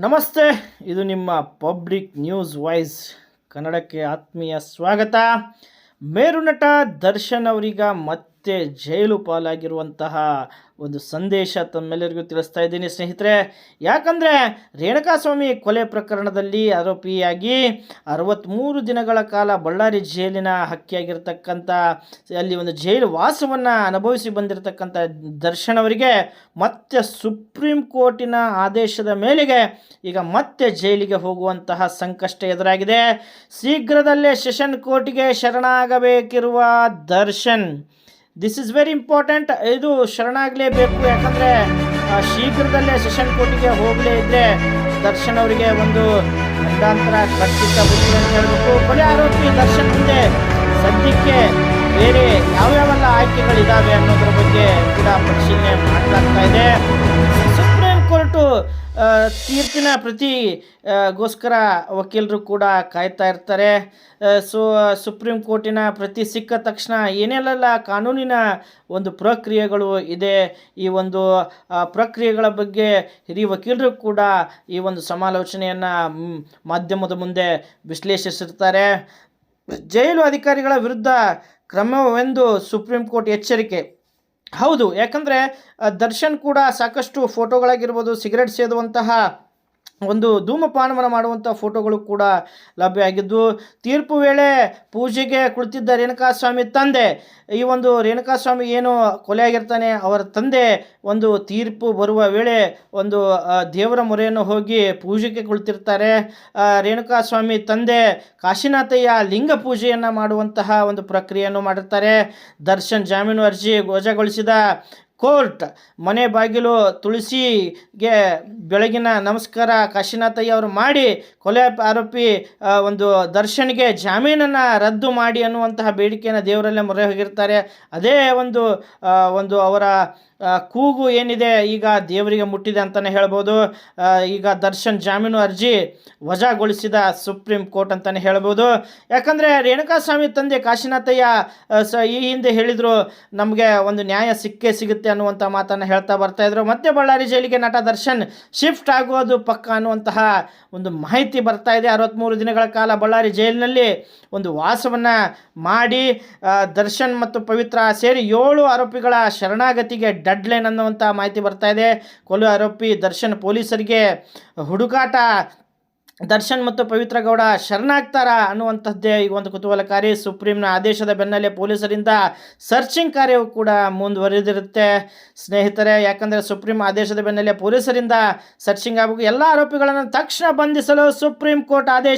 ನಮಸ್ತೆ, ಇದು ನಿಮ್ಮ ಪಬ್ಲಿಕ್ ನ್ಯೂಸ್ ವಾಯ್ಸ್ ಕನ್ನಡಕ್ಕೆ ಆತ್ಮೀಯ ಸ್ವಾಗತ. ಮೇರುನಟ ದರ್ಶನ್ ಅವರೀಗ ಮತ್ತೆ ಜೈಲು ಪಾಲಾಗಿರುವಂತಹ ಒಂದು ಸಂದೇಶ ತಮ್ಮೆಲ್ಲರಿಗೂ ತಿಳಿಸ್ತಾ ಇದ್ದೀನಿ ಸ್ನೇಹಿತರೆ. ಯಾಕಂದರೆ ರೇಣುಕಾಸ್ವಾಮಿ ಕೊಲೆ ಪ್ರಕರಣದಲ್ಲಿ ಆರೋಪಿಯಾಗಿ 63 ದಿನಗಳ ಕಾಲ ಬಳ್ಳಾರಿ ಜೈಲಿನ ಹಕ್ಕಿಯಾಗಿರ್ತಕ್ಕಂಥ ಅಲ್ಲಿ ಒಂದು ಜೈಲು ವಾಸವನ್ನು ಅನುಭವಿಸಿ ಬಂದಿರತಕ್ಕಂಥ ದರ್ಶನ್ ಅವರಿಗೆ ಮತ್ತೆ ಸುಪ್ರೀಂ ಕೋರ್ಟಿನ ಆದೇಶದ ಮೇಲೆಗೆ ಈಗ ಮತ್ತೆ ಜೈಲಿಗೆ ಹೋಗುವಂತಹ ಸಂಕಷ್ಟ ಎದುರಾಗಿದೆ. ಶೀಘ್ರದಲ್ಲೇ ಸೆಷನ್ ಕೋರ್ಟಿಗೆ ಶರಣಾಗಬೇಕಿರುವ Darshan, this is very important. ಇದು ಶರಣಾಗಲೇಬೇಕು. ಯಾಕಂದರೆ ಶೀಘ್ರದಲ್ಲೇ ಸೆಷನ್ ಕೋರ್ಟಿಗೆ ಹೋಗಲೇ ಇದ್ದರೆ ದರ್ಶನ್ ಅವರಿಗೆ ಒಂದು ಗಂಡಾಂತರ ಖಚಿತ ಬುದ್ಧಿ ಅಂತ ಹೇಳಬೇಕು. ಕೊಲೆ ಆರೋಪಿ ದರ್ಶನ್ ಮುಂದೆ ಸದ್ಯಕ್ಕೆ ಬೇರೆ ಯಾವ್ಯಾವೆಲ್ಲ ಆಯ್ಕೆಗಳಿದ್ದಾವೆ ಅನ್ನೋದ್ರ ಬಗ್ಗೆ ಕೂಡ ಪರಿಶೀಲನೆ ಮಾಡಲಾಗ್ತಾ ಇದೆ. ಸುಪ್ರೀಂ ಕೋರ್ಟು ತೀರ್ಪಿನ ಪ್ರತಿಗೋಸ್ಕರ ವಕೀಲರು ಕೂಡ ಕಾಯ್ತಾ ಇರ್ತಾರೆ. ಸುಪ್ರೀಂ ಕೋರ್ಟಿನ ಪ್ರತಿ ಸಿಕ್ಕ ತಕ್ಷಣ ಏನೆಲ್ಲ ಕಾನೂನಿನ ಒಂದು ಪ್ರಕ್ರಿಯೆಗಳು ಇದೆ, ಈ ಒಂದು ಪ್ರಕ್ರಿಯೆಗಳ ಬಗ್ಗೆ ಹಿರಿಯ ವಕೀಲರು ಕೂಡ ಈ ಒಂದು ಸಮಾಲೋಚನೆಯನ್ನು ಮಾಧ್ಯಮದ ಮುಂದೆ ವಿಶ್ಲೇಷಿಸಿರ್ತಾರೆ. ಜೈಲು ಅಧಿಕಾರಿಗಳ ವಿರುದ್ಧ ಕ್ರಮವೆಂದು ಸುಪ್ರೀಂ ಕೋರ್ಟ್ ಎಚ್ಚರಿಕೆ. ಹೌದು, ಯಾಕಂದರೆ ದರ್ಶನ್ ಕೂಡ ಸಾಕಷ್ಟು ಫೋಟೋಗಳಾಗಿರ್ಬೋದು, ಸಿಗರೆಟ್ ಸೇದುವಂತಹ ಒಂದು ಧೂಮಪಾನವನ್ನು ಮಾಡುವಂಥ ಫೋಟೋಗಳು ಕೂಡ ಲಭ್ಯ ಆಗಿದ್ದು, ತೀರ್ಪು ವೇಳೆ ಪೂಜೆಗೆ ಕುಳಿತಿದ್ದ ರೇಣುಕಾಸ್ವಾಮಿ ತಂದೆ, ಈ ಒಂದು ರೇಣುಕಾಸ್ವಾಮಿ ಏನು ಕೊಲೆ ಆಗಿರ್ತಾನೆ ಅವರ ತಂದೆ ಒಂದು ತೀರ್ಪು ಬರುವ ವೇಳೆ ಒಂದು ದೇವರ ಮೊರೆಯನ್ನು ಹೋಗಿ ಪೂಜೆಗೆ ಕುಳಿತಿರ್ತಾರೆ. ರೇಣುಕಾಸ್ವಾಮಿ ತಂದೆ ಕಾಶಿನಾಥಯ್ಯ ಲಿಂಗ ಪೂಜೆಯನ್ನು ಮಾಡುವಂತಹ ಒಂದು ಪ್ರಕ್ರಿಯೆಯನ್ನು ಮಾಡಿರ್ತಾರೆ. ದರ್ಶನ್ ಜಾಮೀನು ಅರ್ಜಿ ವಜಾಗೊಳಿಸಿದ ಕೋರ್ಟ್ ಮನೆ ಬಾಗಿಲು ತುಳಸಿಗೆ ಬೆಳಗಿನ ನಮಸ್ಕಾರ ಕಾಶಿನಾಥಯ್ಯ ಅವರು ಮಾಡಿ ಕೊಲೆ ಆರೋಪಿ ಒಂದು ದರ್ಶನ್ಗೆ ಜಾಮೀನನ್ನು ರದ್ದು ಮಾಡಿ ಅನ್ನುವಂತಹ ಬೇಡಿಕೆಯನ್ನು ದೇವರಲ್ಲೇ ಮೊರೆ ಹೋಗಿರ್ತಾರೆ. ಅದೇ ಒಂದು ಅವರ ಕೂಗು ಏನಿದೆ ಈಗ ದೇವರಿಗೆ ಮುಟ್ಟಿದೆ ಅಂತಲೇ ಹೇಳ್ಬೋದು. ಈಗ ದರ್ಶನ್ ಜಾಮೀನು ಅರ್ಜಿ ವಜಾಗೊಳಿಸಿದ ಸುಪ್ರೀಂ ಕೋರ್ಟ್ ಅಂತಲೇ ಹೇಳ್ಬೋದು. ಯಾಕಂದರೆ ರೇಣುಕಾಸ್ವಾಮಿ ತಂದೆ ಕಾಶಿನಾಥಯ್ಯ ಈ ಹಿಂದೆ ಹೇಳಿದರು, ನಮಗೆ ಒಂದು ನ್ಯಾಯ ಸಿಕ್ಕೇ ಸಿಗುತ್ತೆ ಅನ್ನುವಂಥ ಮಾತನ್ನು ಹೇಳ್ತಾ ಬರ್ತಾಯಿದ್ರು. ಮತ್ತೆ ಬಳ್ಳಾರಿ ಜೈಲಿಗೆ ನಟ ದರ್ಶನ್ ಶಿಫ್ಟ್ ಆಗೋದು ಪಕ್ಕ ಅನ್ನುವಂತಹ ಒಂದು ಮಾಹಿತಿ ಬರ್ತಾ ಇದೆ. 63 ದಿನಗಳ ಕಾಲ ಬಳ್ಳಾರಿ ಜೈಲಿನಲ್ಲಿ ಒಂದು ವಾಸವನ್ನು ಮಾಡಿ ದರ್ಶನ್ ಮತ್ತು ಪವಿತ್ರ ಸೇರಿ 7 ಆರೋಪಿಗಳ ಶರಣಾಗತಿಗೆ ಡೆಡ್ಲೈನ್ ಅನ್ನುವಂಥ ಮಾಹಿತಿ ಬರ್ತಾ ಇದೆ. ಕೊಲೆ ಆರೋಪಿ ದರ್ಶನ್ ಪೊಲೀಸರಿಗೆ ಹುಡುಕಾಟ, ದರ್ಶನ್ ಮತ್ತು ಪವಿತ್ರ ಗೌಡ ಶರಣಾಗ್ತಾರಾ ಅನ್ನುವಂಥದ್ದೇ ಈಗ ಒಂದು ಕುತೂಹಲಕಾರಿ. ಸುಪ್ರೀಂನ ಆದೇಶದ ಬೆನ್ನಲ್ಲೇ ಪೊಲೀಸರಿಂದ ಸರ್ಚಿಂಗ್ ಕಾರ್ಯವು ಕೂಡ ಮುಂದುವರೆದಿರುತ್ತೆ ಸ್ನೇಹಿತರೆ. ಯಾಕಂದರೆ ಸುಪ್ರೀಂ ಆದೇಶದ ಬೆನ್ನಲ್ಲೇ ಪೊಲೀಸರಿಂದ ಸರ್ಚಿಂಗ್ ಆಗಬೇಕು. ಎಲ್ಲ ಆರೋಪಿಗಳನ್ನು ತಕ್ಷಣ ಬಂಧಿಸಲು ಸುಪ್ರೀಂ ಕೋರ್ಟ್ ಆದೇಶ